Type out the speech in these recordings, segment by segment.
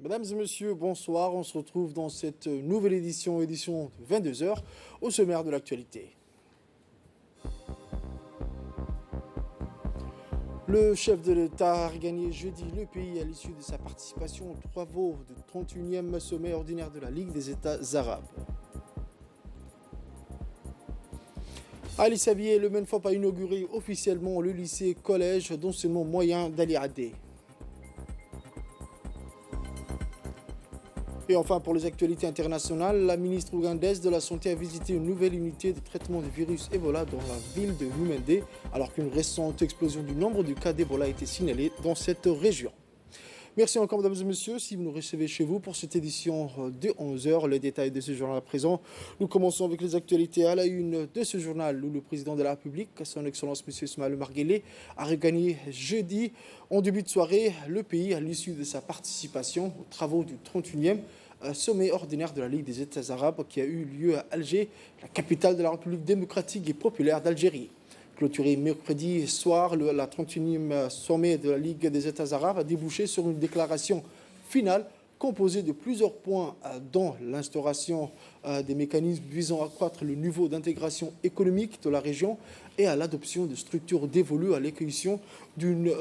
Mesdames et messieurs, bonsoir. On se retrouve dans cette nouvelle édition de 22h, au sommaire de l'actualité. Le chef de l'État a regagné jeudi le pays à l'issue de sa participation aux travaux du 31e sommet ordinaire de la Ligue des États arabes. Ali Sabieh, le MENFOP a inauguré officiellement le lycée-collège d'enseignement moyen d'Ali Adé. Et enfin, pour les actualités internationales, la ministre ougandaise de la Santé a visité une nouvelle unité de traitement du virus Ebola dans la ville de Lumende, alors qu'une récente explosion du nombre de cas d'Ebola a été signalée dans cette région. Merci encore, mesdames et messieurs, si vous nous recevez chez vous pour cette édition de 11h. Les détails de ce journal à présent. Nous commençons avec les actualités à la une de ce journal où le président de la République, son Excellence M. Ismaël Omar Guelleh, a regagné jeudi, en début de soirée, le pays à l'issue de sa participation aux travaux du 31e sommet ordinaire de la Ligue des États arabes qui a eu lieu à Alger, la capitale de la République démocratique et populaire d'Algérie. Clôturé mercredi soir, la 31e sommet de la Ligue des États arabes a débouché sur une déclaration finale composée de plusieurs points, dont l'instauration des mécanismes visant à accroître le niveau d'intégration économique de la région et à l'adoption de structures dévolues à l'acquisition d'une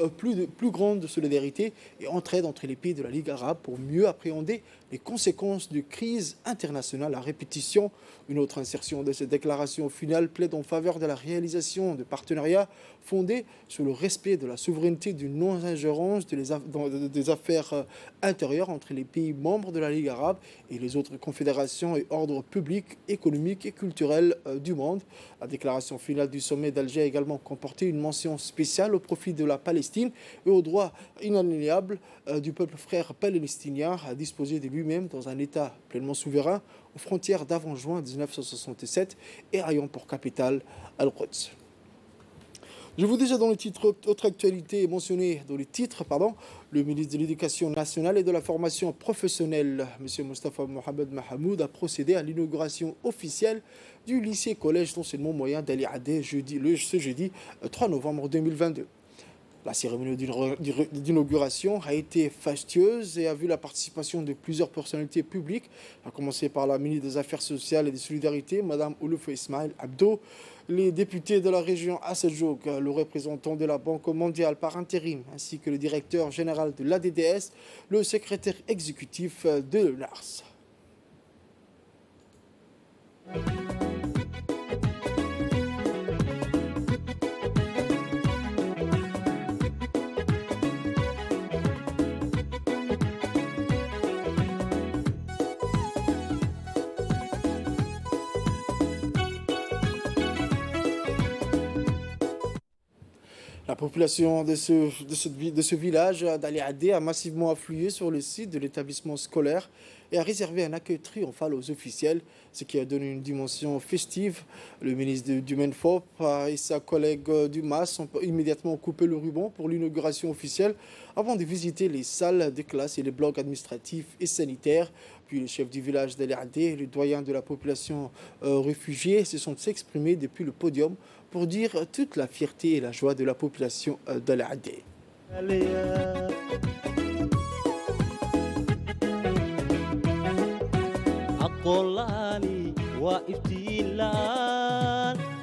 plus grande solidarité et entraide entre les pays de la Ligue arabe pour mieux appréhender les conséquences de crises internationales à répétition. Une autre insertion de cette déclaration finale plaide en faveur de la réalisation de partenariats fondés sur le respect de la souveraineté d'une non-ingérence des affaires intérieures entre les pays membres de la Ligue arabe et les autres confédérations et ordres publics, économiques et culturels du monde. La déclaration finale du sommet d'Alger a également comporté une mention spéciale au profit de la Palestine et au droit inaliénable du peuple frère palestinien à disposer de lui-même dans un État pleinement souverain aux frontières d'avant juin 1967 et ayant pour capitale Al-Quds. Je vous disais dans les titres, autre actualité mentionnée dans les titres, le ministre de l'Éducation nationale et de la formation professionnelle, M. Mostafa Mohamed Mahamoud, a procédé à l'inauguration officielle du lycée-collège d'enseignement moyen d'Ali Adé ce jeudi 3 novembre 2022. La cérémonie d'inauguration a été fastueuse et a vu la participation de plusieurs personnalités publiques, à commencer par la ministre des Affaires sociales et des Solidarités, Mme Oulouf Ismail Abdo, les députés de la région Asseljoug, le représentant de la Banque mondiale par intérim, ainsi que le directeur général de l'ADDS, le secrétaire exécutif de l'UNARS. La population de ce village d'Ali Adé a massivement afflué sur le site de l'établissement scolaire et a réservé un accueil triomphal aux officiels, ce qui a donné une dimension festive. Le ministre du MENFOP et sa collègue du MAS ont immédiatement coupé le ruban pour l'inauguration officielle avant de visiter les salles de classe et les blocs administratifs et sanitaires. Puis le chef du village d'Ali Adé et le doyen de la population réfugiée se sont exprimés depuis le podium pour dire toute la fierté et la joie de la population d'Ali Adé. أقولاني وإفتيلان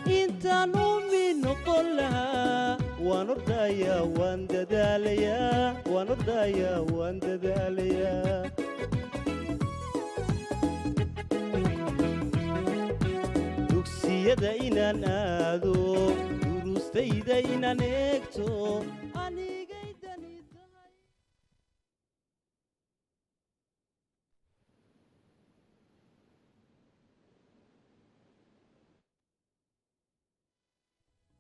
إنت نومي نقولها ونردايا واندداليا ونردايا واندداليا dugsiyada inaan aado duruustayda inaan eegto anigay dani tahay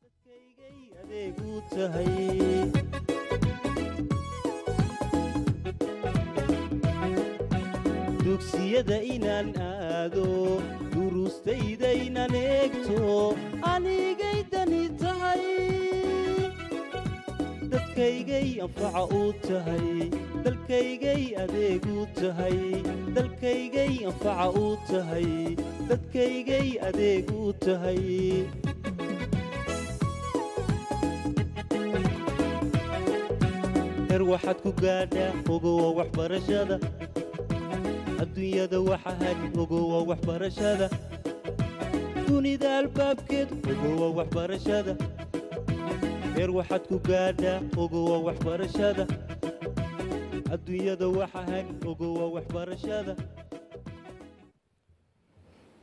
dadkaygay adeegu tahay dugsiyada inaan aado duruustayda inaan eegto anigay dani tahay dadkaygay anfaca u tahay dalkaygay adeegu tahay dalkaygay anfaca u tahay dadkaygay adeegu tahay heer waxaad ku gaadhaa ogowa waxbarashada adduunyada waxa hag ogowa waxbarashada dunida albaabkeed ogowa waxbarashada heer waxaad ku gaadhaa ogowa waxbarashada adduunyada waxa hag ogowa waxbarashada.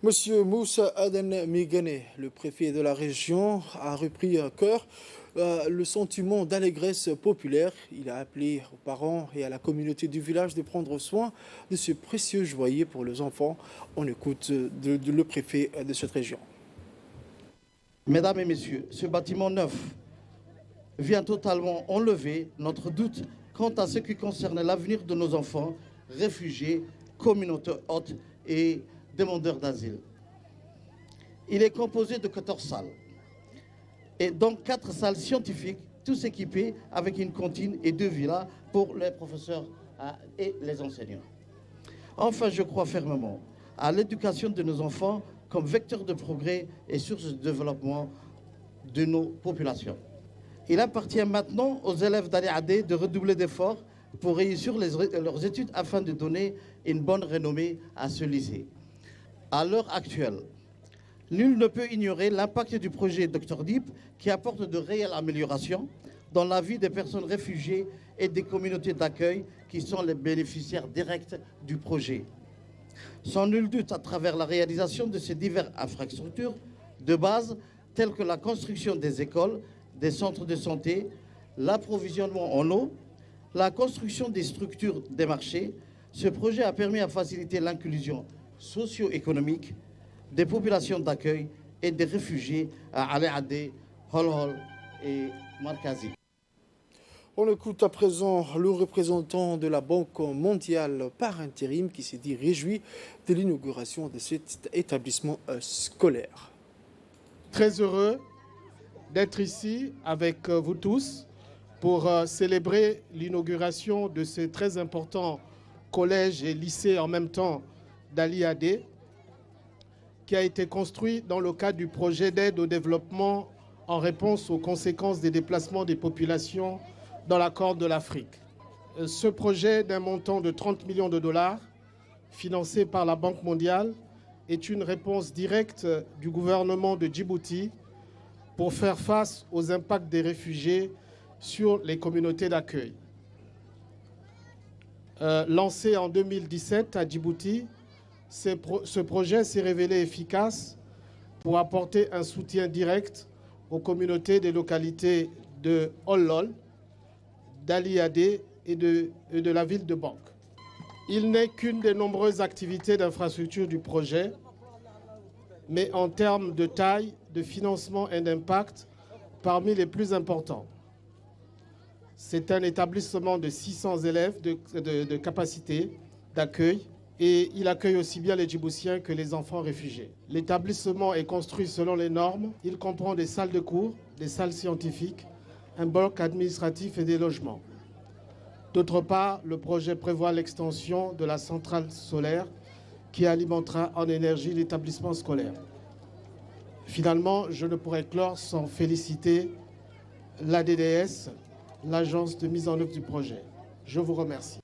Monsieur Moussa Aden Migane, le préfet de la région, a repris à cœur le sentiment d'allégresse populaire. Il a appelé aux parents et à la communauté du village de prendre soin de ce précieux joyer pour les enfants. On écoute le préfet de cette région. Mesdames et messieurs, ce bâtiment neuf vient totalement enlever notre doute quant à ce qui concerne l'avenir de nos enfants, réfugiés, communautés hautes et demandeurs d'asile. Il est composé de 14 salles, et donc 4 salles scientifiques, tous équipés avec une cantine et 2 villas pour les professeurs et les enseignants. Enfin, je crois fermement à l'éducation de nos enfants comme vecteur de progrès et source de développement de nos populations. Il appartient maintenant aux élèves d'Ali Adé de redoubler d'efforts pour réussir leurs études afin de donner une bonne renommée à ce lycée. À l'heure actuelle, nul ne peut ignorer l'impact du projet Dr Dip qui apporte de réelles améliorations dans la vie des personnes réfugiées et des communautés d'accueil qui sont les bénéficiaires directs du projet. Sans nul doute, à travers la réalisation de ces diverses infrastructures de base, telles que la construction des écoles, des centres de santé, l'approvisionnement en eau, la construction des structures des marchés, ce projet a permis à faciliter l'inclusion socio-économique des populations d'accueil et des réfugiés à Ali Adé, Holhol et Markazi. On écoute à présent le représentant de la Banque mondiale par intérim qui s'est dit réjoui de l'inauguration de cet établissement scolaire. Très heureux d'être ici avec vous tous pour célébrer l'inauguration de ce très important collège et lycée en même temps d'Ali Adé, qui a été construit dans le cadre du projet d'aide au développement en réponse aux conséquences des déplacements des populations dans la Corne de l'Afrique. Ce projet d'un montant de 30 millions de dollars, financé par la Banque mondiale, est une réponse directe du gouvernement de Djibouti pour faire face aux impacts des réfugiés sur les communautés d'accueil. Lancé en 2017 à Djibouti, ce projet s'est révélé efficace pour apporter un soutien direct aux communautés des localités de Holhol, d'Ali Adé et de la ville de Bank. Il n'est qu'une des nombreuses activités d'infrastructure du projet, mais en termes de taille, de financement et d'impact, parmi les plus importants. C'est un établissement de 600 élèves de capacité d'accueil et il accueille aussi bien les Djiboutiens que les enfants réfugiés. L'établissement est construit selon les normes. Il comprend des salles de cours, des salles scientifiques, un bloc administratif et des logements. D'autre part, le projet prévoit l'extension de la centrale solaire qui alimentera en énergie l'établissement scolaire. Finalement, je ne pourrais clore sans féliciter l'ADDS, l'agence de mise en œuvre du projet. Je vous remercie.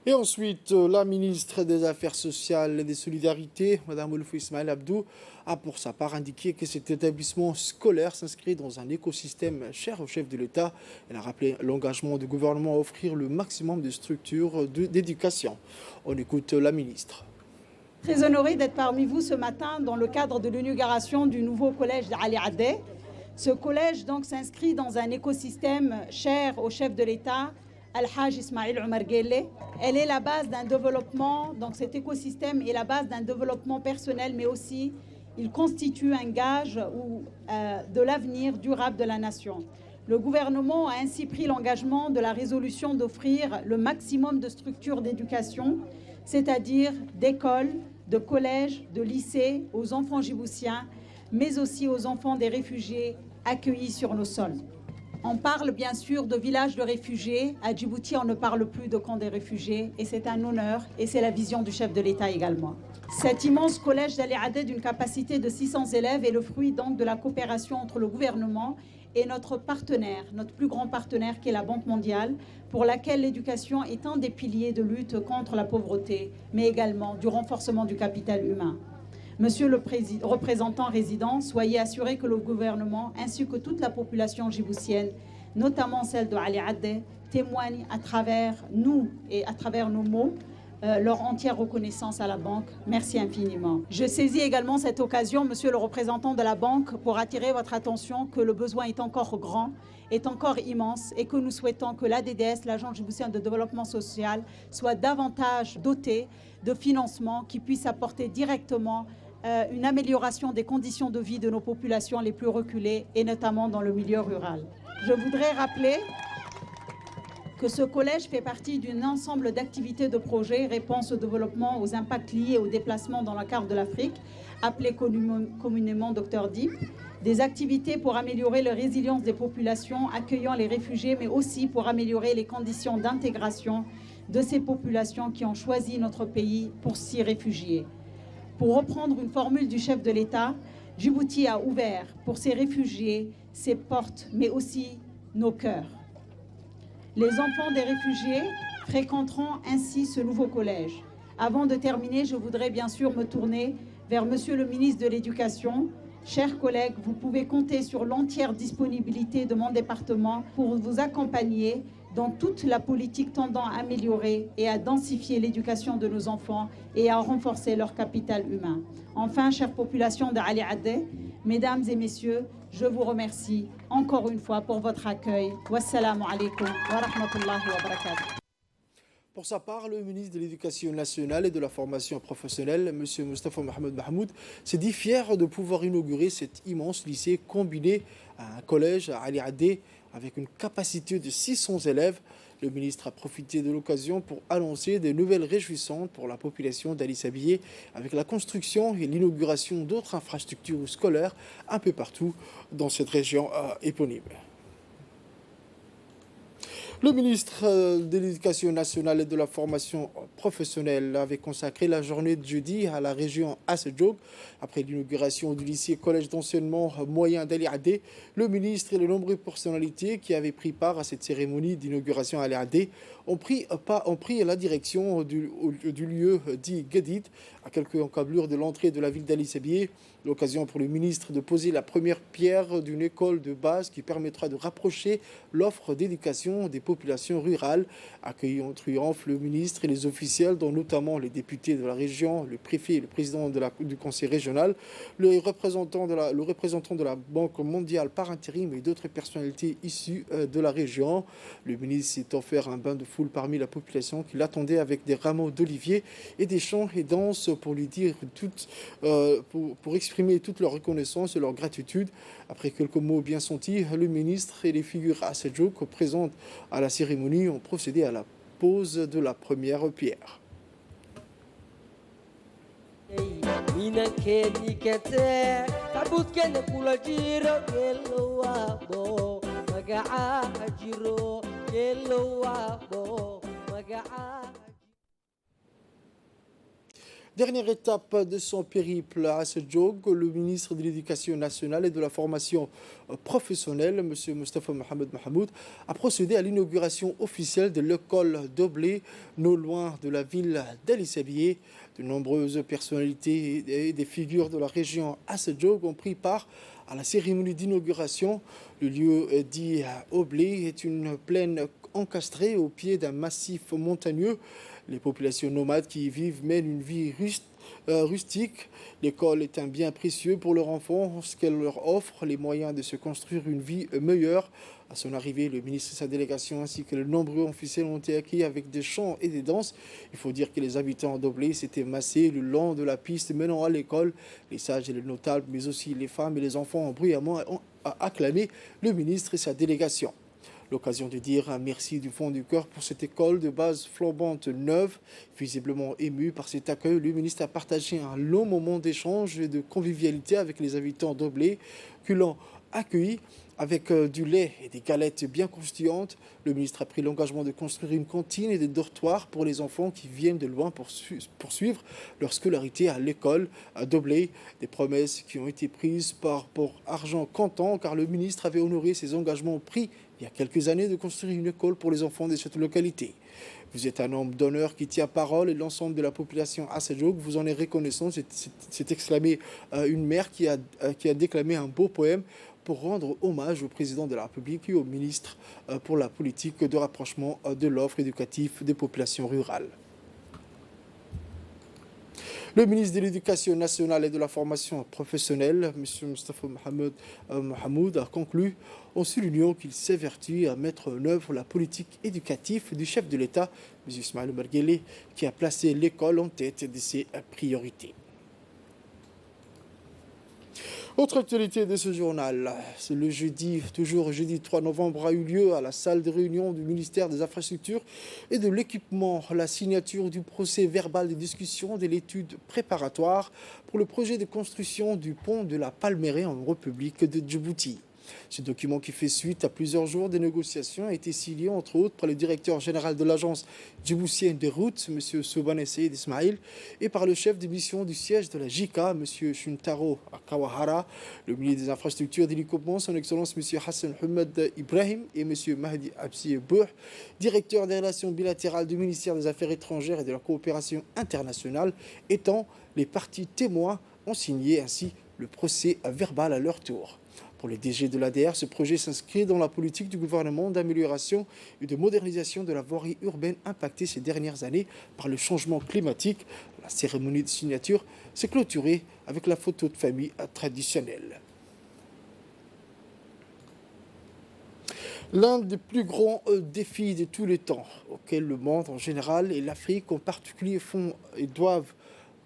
Et ensuite, la ministre des Affaires sociales et des Solidarités, Mme Oulfou Ismaël Abdou, a pour sa part indiqué que cet établissement scolaire s'inscrit dans un écosystème cher au chef de l'État. Elle a rappelé l'engagement du gouvernement à offrir le maximum de structures d'éducation. On écoute la ministre. Très honorée d'être parmi vous ce matin dans le cadre de l'inauguration du nouveau collège d'Ali Adé. Ce collège donc s'inscrit dans un écosystème cher au chef de l'État, Al-Haj Ismail Omar Guelleh. Elle est la base d'un développement, donc cet écosystème est la base d'un développement personnel, mais aussi il constitue un gage de l'avenir durable de la nation. Le gouvernement a ainsi pris l'engagement de la résolution d'offrir le maximum de structures d'éducation, c'est-à-dire d'écoles, de collèges, de lycées aux enfants djiboutiens, mais aussi aux enfants des réfugiés accueillis sur nos sols. On parle bien sûr de villages de réfugiés. À Djibouti, on ne parle plus de camps des réfugiés et c'est un honneur et c'est la vision du chef de l'État également. Cet immense collège d'Ali Adé d'une capacité de 600 élèves est le fruit donc de la coopération entre le gouvernement et notre partenaire, notre plus grand partenaire qui est la Banque mondiale, pour laquelle l'éducation est un des piliers de lutte contre la pauvreté, mais également du renforcement du capital humain. Monsieur le représentant résident, soyez assuré que le gouvernement ainsi que toute la population djiboutienne, notamment celle de Ali Addeh, témoigne à travers nous et à travers nos mots leur entière reconnaissance à la banque. Merci infiniment. Je saisis également cette occasion, monsieur le représentant de la banque, pour attirer votre attention que le besoin est encore grand, est encore immense et que nous souhaitons que l'ADDS, l'Agence djiboutienne de développement social, soit davantage dotée de financements qui puissent apporter directement une amélioration des conditions de vie de nos populations les plus reculées et notamment dans le milieu rural. Je voudrais rappeler que ce collège fait partie d'un ensemble d'activités de projets, réponse au développement, aux impacts liés au déplacement dans la carte de l'Afrique, appelé communément Dr DIP, des activités pour améliorer la résilience des populations accueillant les réfugiés, mais aussi pour améliorer les conditions d'intégration de ces populations qui ont choisi notre pays pour s'y réfugier. Pour reprendre une formule du chef de l'État, Djibouti a ouvert pour ces réfugiés ses portes, mais aussi nos cœurs. Les enfants des réfugiés fréquenteront ainsi ce nouveau collège. Avant de terminer, je voudrais bien sûr me tourner vers Monsieur le ministre de l'Éducation. Chers collègues, vous pouvez compter sur l'entière disponibilité de mon département pour vous accompagner dans toute la politique tendant à améliorer et à densifier l'éducation de nos enfants et à renforcer leur capital humain. Enfin, chère population d'Ali Addeh, mesdames et messieurs, je vous remercie encore une fois pour votre accueil. Wassalamu alaikum wa rahmatullahi wa barakatuh. Pour sa part, le ministre de l'Éducation nationale et de la formation professionnelle, M. Moustapha Mohamed Mahmoud, s'est dit fier de pouvoir inaugurer cet immense lycée combiné à un collège à Ali Addeh avec une capacité de 600 élèves. Le ministre a profité de l'occasion pour annoncer des nouvelles réjouissantes pour la population d'Ali Sabié avec la construction et l'inauguration d'autres infrastructures scolaires un peu partout dans cette région éponyme. Le ministre de l'Éducation nationale et de la formation professionnelle avait consacré la journée de jeudi à la région Assedjoug. Après l'inauguration du lycée collège d'enseignement moyen d'Ali Addeh, le ministre et les nombreuses personnalités qui avaient pris part à cette cérémonie d'inauguration à Ali Addeh ont pris la direction du lieu dit Guedid, à quelques encablures de l'entrée de la ville d'Ali Sabié. L'occasion pour le ministre de poser la première pierre d'une école de base qui permettra de rapprocher l'offre d'éducation des populations rurales. Accueillis en triomphe le ministre et les officiels, dont notamment les députés de la région, le préfet et le président du conseil régional, le représentant de la Banque mondiale par intérim et d'autres personnalités issues de la région. Le ministre s'est offert un bain de foule parmi la population qui l'attendait avec des rameaux d'olivier et des chants et danses pour lui dire pour exprimer toute leur reconnaissance et leur gratitude. Après quelques mots bien sentis, le ministre et les figures Assedjoug présentes à la cérémonie ont procédé à la pose de la première pierre. Dernière étape de son périple à Assedjoug, le ministre de l'Éducation nationale et de la formation professionnelle, M. Moustapha Mohamed Mahmoud, a procédé à l'inauguration officielle de l'école d'Oblé, non loin de la ville d'Ali Sabié. De nombreuses personnalités et des figures de la région Assedjoug ont pris part à la cérémonie d'inauguration. Le lieu dit Oblé est une plaine encastrée au pied d'un massif montagneux. Les populations nomades qui y vivent mènent une vie rustique. L'école est un bien précieux pour leurs enfants parce qu'elle leur offre les moyens de se construire une vie meilleure. À son arrivée, le ministre et sa délégation ainsi que de nombreux officiels ont été accueillis avec des chants et des danses. Il faut dire que les habitants d'Oblé s'étaient massés le long de la piste menant à l'école. Les sages et les notables, mais aussi les femmes et les enfants ont bruyamment acclamé le ministre et sa délégation. L'occasion de dire un merci du fond du cœur pour cette école de base flambante neuve. Visiblement ému par cet accueil, le ministre a partagé un long moment d'échange et de convivialité avec les habitants d'Oblé, qui l'ont accueilli Avec du lait et des galettes bien croustillantes, le ministre a pris l'engagement de construire une cantine et des dortoirs pour les enfants qui viennent de loin pour suivre leur scolarité à l'école à Dobley. Des promesses qui ont été prises pour argent comptant car le ministre avait honoré ses engagements pris il y a quelques années de construire une école pour les enfants de cette localité. Vous êtes un homme d'honneur qui tient parole et l'ensemble de la population à Sedjouk vous en est reconnaissant, c'est exclamé une mère qui a déclamé un beau poème pour rendre hommage au président de la République et au ministre pour la politique de rapprochement de l'offre éducative des populations rurales. Le ministre de l'Éducation nationale et de la formation professionnelle, M. Moustapha Mohamed, a conclu en soulignant qu'il s'évertue à mettre en œuvre la politique éducative du chef de l'État, M. Ismaël Omar Guelleh, qui a placé l'école en tête de ses priorités. Autre actualité de ce journal, c'est le jeudi 3 novembre a eu lieu à la salle de réunion du ministère des Infrastructures et de l'Équipement la signature du procès verbal de discussion de l'étude préparatoire pour le projet de construction du pont de la Palmeraie en République de Djibouti. Ce document qui fait suite à plusieurs jours de négociations a été signé entre autres par le directeur général de l'agence djiboutienne des routes, M. Soubane Seyed Ismail, et par le chef de mission du siège de la JICA, M. Shuntaro Kawahara, le ministre des Infrastructures et de l'Équipement, son Excellence M. Hassan Ahmed Ibrahim et M. Mahdi Absi Bouh, directeur des relations bilatérales du ministère des Affaires étrangères et de la coopération internationale, étant les parties témoins, ont signé ainsi le procès verbal à leur tour. Pour les DG de l'ADR, ce projet s'inscrit dans la politique du gouvernement d'amélioration et de modernisation de la voirie urbaine impactée ces dernières années par le changement climatique. La cérémonie de signature s'est clôturée avec la photo de famille traditionnelle. L'un des plus grands défis de tous les temps auxquels le monde en général et l'Afrique en particulier font et doivent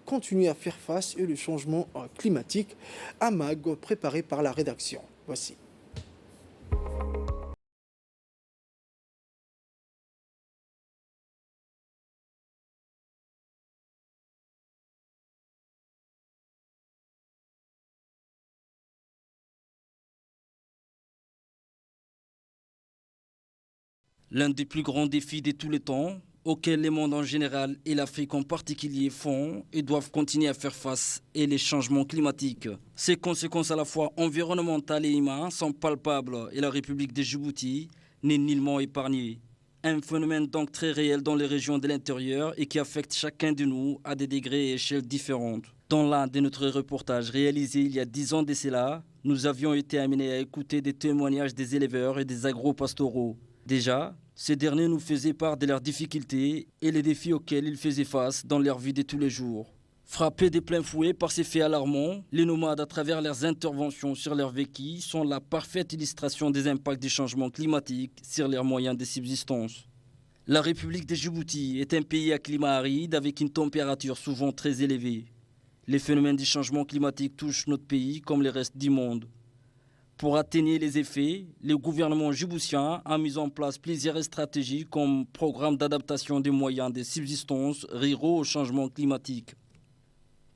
continuer à faire face et le changement climatique. Un mag préparé par la rédaction. Voici. L'un des plus grands défis de tous les temps auxquels le monde en général et l'Afrique en particulier font et doivent continuer à faire face est les changements climatiques. Ces conséquences à la fois environnementales et humaines sont palpables et la République de Djibouti n'est nullement épargnée. Un phénomène donc très réel dans les régions de l'intérieur et qui affecte chacun de nous à des degrés et échelles différentes. Dans l'un de notre reportages réalisé il y a 10 ans de cela, nous avions été amenés à écouter des témoignages des éleveurs et des agro-pastoraux. Déjà, ces derniers nous faisaient part de leurs difficultés et les défis auxquels ils faisaient face dans leur vie de tous les jours. Frappés de plein fouet par ces faits alarmants, les nomades, à travers leurs interventions sur leur vécu, sont la parfaite illustration des impacts du changement climatique sur leurs moyens de subsistance. La République de Djibouti est un pays à climat aride avec une température souvent très élevée. Les phénomènes du changement climatique touchent notre pays comme le reste du monde. Pour atténuer les effets, le gouvernement djiboutien a mis en place plusieurs stratégies comme programme d'adaptation des moyens de subsistance ruraux au changement climatique.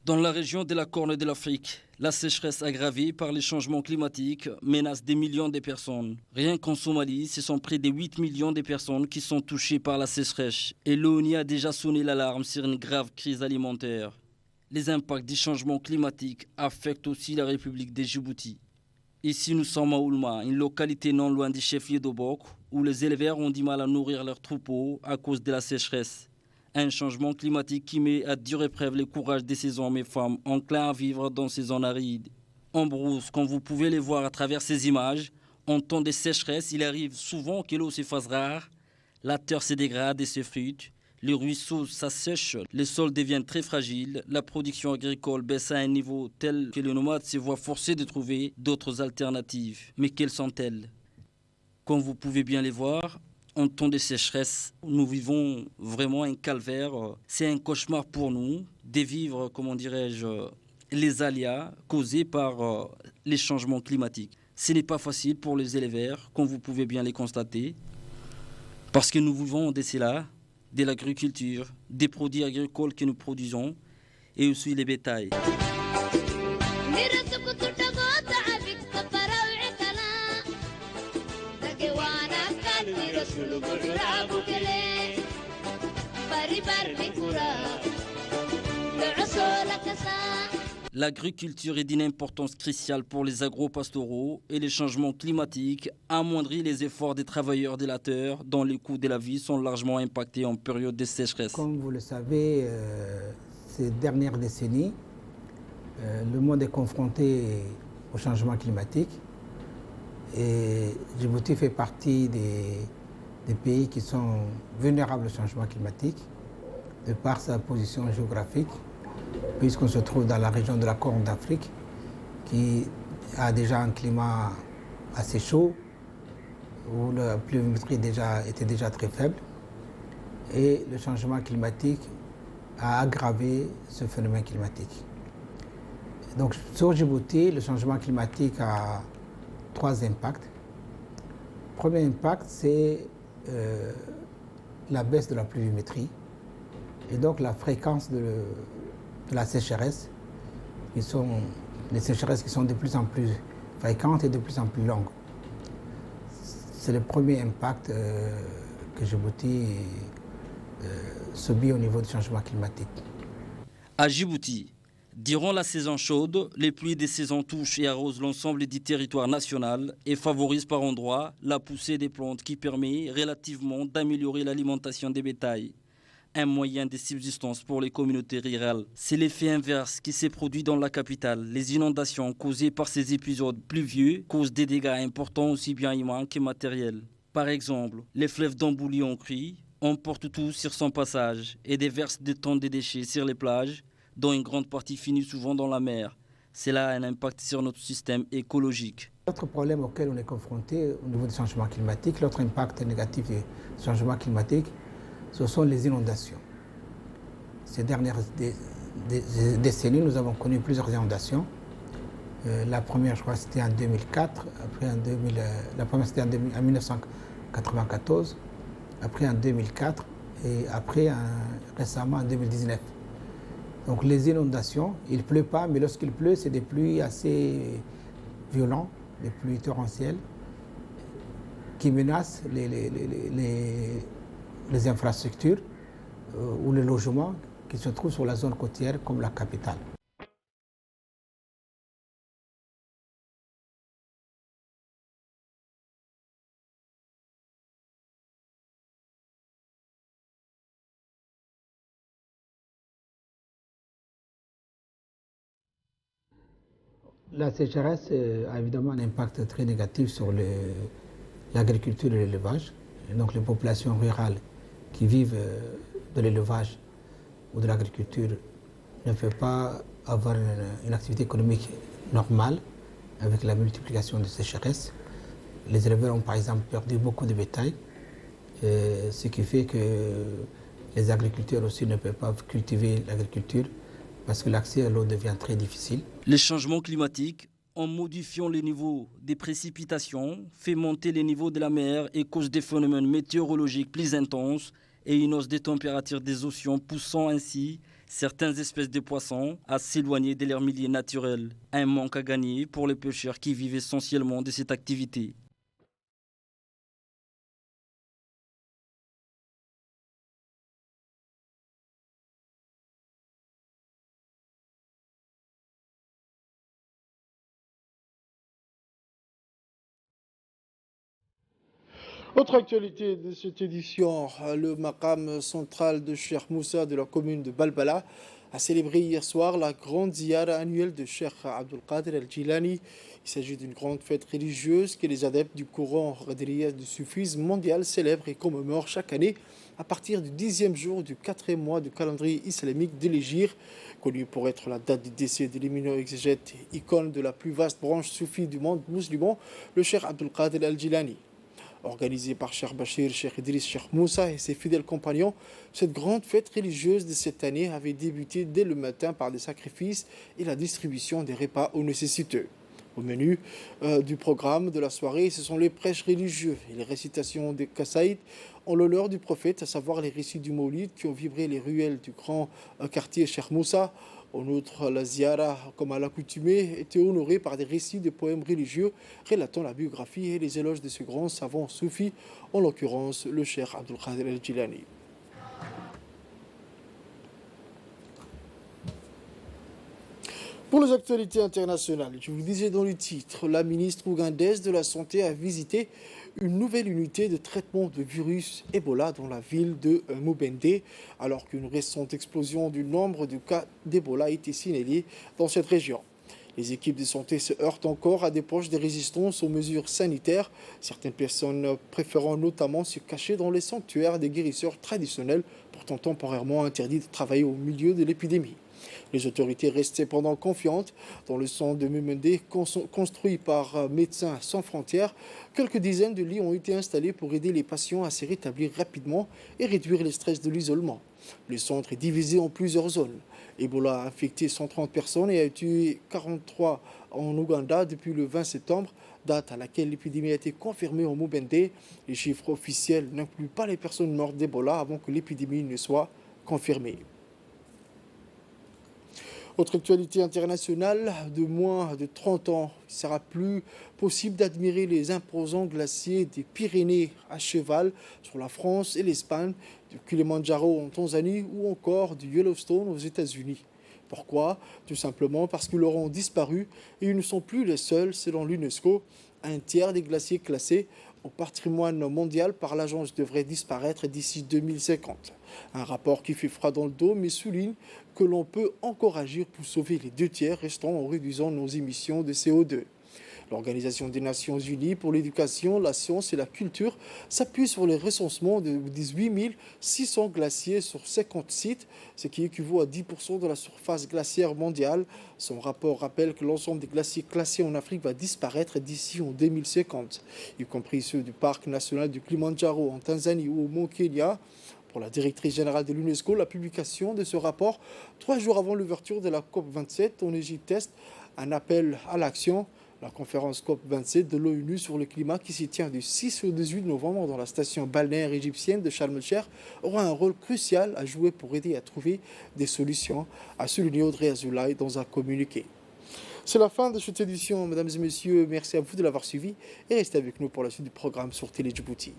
Dans la région de la Corne de l'Afrique, la sécheresse aggravée par les changements climatiques menace des millions de personnes. Rien qu'en Somalie, ce sont près de 8 millions de personnes qui sont touchées par la sécheresse et l'ONU a déjà sonné l'alarme sur une grave crise alimentaire. Les impacts du changement climatique affectent aussi la République de Djibouti. Ici, nous sommes à Oulma, une localité non loin du chef-lieu d'Obok, où les éleveurs ont du mal à nourrir leurs troupeaux à cause de la sécheresse. Un changement climatique qui met à dure épreuve le courage de ces hommes et femmes enclins à vivre dans ces zones arides. En brousse, comme vous pouvez les voir à travers ces images, en temps de sécheresse, il arrive souvent que l'eau se fasse rare, la terre se dégrade et se frite. Les ruisseaux s'assèchent, les sols deviennent très fragiles, la production agricole baisse à un niveau tel que les nomades se voient forcés de trouver d'autres alternatives. Mais quelles sont-elles? Comme vous pouvez bien les voir, en temps de sécheresse, nous vivons vraiment un calvaire. C'est un cauchemar pour nous de vivre, les aléas causés par les changements climatiques. Ce n'est pas facile pour les éleveurs, comme vous pouvez bien les constater, parce que nous vivons de cela, de l'agriculture, des produits agricoles que nous produisons et aussi les bétails. L'agriculture est d'une importance cruciale pour les agro-pastoraux et les changements climatiques amoindrissent les efforts des travailleurs délateurs dont les coûts de la vie sont largement impactés en période de sécheresse. Comme vous le savez, ces dernières décennies, le monde est confronté au changement climatique et Djibouti fait partie des pays qui sont vulnérables au changement climatique de par sa position géographique, puisqu'on se trouve dans la région de la Corne d'Afrique, qui a déjà un climat assez chaud, où la pluviométrie était déjà très faible. Et le changement climatique a aggravé ce phénomène climatique. Donc sur Djibouti, le changement climatique a 3 impacts. Le premier impact, c'est la baisse de la pluviométrie et donc la fréquence de la sécheresse, les sécheresses qui sont de plus en plus fréquentes et de plus en plus longues. C'est le premier impact que Djibouti subit au niveau du changement climatique. À Djibouti, durant la saison chaude, les pluies des saisons touchent et arrosent l'ensemble du territoire national et favorisent par endroits la poussée des plantes qui permet relativement d'améliorer l'alimentation des bétails. Un moyen de subsistance pour les communautés rurales. C'est l'effet inverse qui s'est produit dans la capitale. Les inondations causées par ces épisodes pluvieux causent des dégâts importants aussi bien humains que matériels. Par exemple, les fleuves d'Ambouli en cri emportent tout sur son passage et déversent des tonnes de déchets sur les plages, dont une grande partie finit souvent dans la mer. Cela a un impact sur notre système écologique. L'autre problème auquel on est confronté au niveau du changement climatique, l'autre impact négatif du changement climatique, ce sont les inondations. Ces dernières décennies, nous avons connu plusieurs inondations. La première, je crois, c'était en 2004, après la première, c'était en 1994, après en 2004 et après récemment en 2019. Donc les inondations, il ne pleut pas, mais lorsqu'il pleut, c'est des pluies assez violentes, des pluies torrentielles qui menacent les infrastructures ou les logements qui se trouvent sur la zone côtière comme la capitale. La sécheresse a évidemment un impact très négatif sur l'agriculture et l'élevage. Donc les populations rurales qui vivent de l'élevage ou de l'agriculture ne peuvent pas avoir une activité économique normale avec la multiplication de sécheresses. Les éleveurs ont par exemple perdu beaucoup de bétail, ce qui fait que les agriculteurs aussi ne peuvent pas cultiver l'agriculture parce que l'accès à l'eau devient très difficile. Les changements climatiques, en modifiant les niveaux des précipitations, fait monter les niveaux de la mer et cause des phénomènes météorologiques plus intenses et une hausse des températures des océans, poussant ainsi certaines espèces de poissons à s'éloigner de leur milieu naturel. Un manque à gagner pour les pêcheurs qui vivent essentiellement de cette activité. Autre actualité de cette édition, le maqam central de Cheikh Moussa de la commune de Balbala a célébré hier soir la grande ziyara annuelle de Cheikh Abdul Qadir al-Jilani. Il s'agit d'une grande fête religieuse que les adeptes du courant Qadiriya du soufisme mondial célèbrent et commémorent chaque année à partir du 10e jour du 4e mois du calendrier islamique de l'Hégire, connu pour être la date du décès de l'éminent exégète et icône de la plus vaste branche soufie du monde musulman, le Cheikh Abdul Qadir al-Jilani. Organisée par Cheikh Bachir, Cheikh Idriss, Cheikh Moussa et ses fidèles compagnons, cette grande fête religieuse de cette année avait débuté dès le matin par des sacrifices et la distribution des repas aux nécessiteux. Au menu du programme de la soirée, ce sont les prêches religieux et les récitations des Kassaïd en l'honneur du prophète, à savoir les récits du Maulid qui ont vibré les ruelles du grand quartier Cheikh Moussa. En outre, la ziara, comme à l'accoutumée, était honorée par des récits de poèmes religieux relatant la biographie et les éloges de ce grand savant soufi, en l'occurrence le Cheikh Abdul Qadir el-Jilani. Pour les actualités internationales, je vous disais dans le titre, la ministre ougandaise de la Santé a visité une nouvelle unité de traitement de virus Ebola dans la ville de Mubende, alors qu'une récente explosion du nombre de cas d'Ebola a été signalée dans cette région. Les équipes de santé se heurtent encore à des poches de résistance aux mesures sanitaires, certaines personnes préférant notamment se cacher dans les sanctuaires des guérisseurs traditionnels, pourtant temporairement interdits de travailler au milieu de l'épidémie. Les autorités restent cependant confiantes. Dans le centre de Mubende, construit par Médecins sans frontières, quelques dizaines de lits ont été installés pour aider les patients à se rétablir rapidement et réduire le stress de l'isolement. Le centre est divisé en plusieurs zones. Ebola a infecté 130 personnes et a tué 43 en Ouganda depuis le 20 septembre, date à laquelle l'épidémie a été confirmée en Mubende. Les chiffres officiels n'incluent pas les personnes mortes d'Ebola avant que l'épidémie ne soit confirmée. Autre actualité internationale, de moins de 30 ans, il ne sera plus possible d'admirer les imposants glaciers des Pyrénées à cheval sur la France et l'Espagne, du Kilimanjaro en Tanzanie ou encore du Yellowstone aux États-Unis. Pourquoi? Tout simplement parce qu'ils auront disparu et ils ne sont plus les seuls, selon l'UNESCO. Un tiers des glaciers classés au patrimoine mondial par l'agence devrait disparaître d'ici 2050. Un rapport qui fait froid dans le dos mais souligne que l'on peut encore agir pour sauver les 2 tiers restants en réduisant nos émissions de CO2. L'Organisation des Nations Unies pour l'éducation, la science et la culture s'appuie sur les recensements de 18 600 glaciers sur 50 sites, ce qui équivaut à 10% de la surface glaciaire mondiale. Son rapport rappelle que l'ensemble des glaciers classés en Afrique va disparaître d'ici en 2050, y compris ceux du parc national du Kilimanjaro en Tanzanie ou au Mont Kenya. Pour la directrice générale de l'UNESCO, la publication de ce rapport 3 jours avant l'ouverture de la COP27 en Égypte est un appel à l'action. La conférence COP27 de l'ONU sur le climat qui s'y tient du 6 au 18 novembre dans la station balnéaire égyptienne de Sharm el-Sheikh aura un rôle crucial à jouer pour aider à trouver des solutions, a souligné Audrey Azoulay dans un communiqué. C'est la fin de cette édition, mesdames et messieurs. Merci à vous de l'avoir suivi et restez avec nous pour la suite du programme sur Télé Djibouti.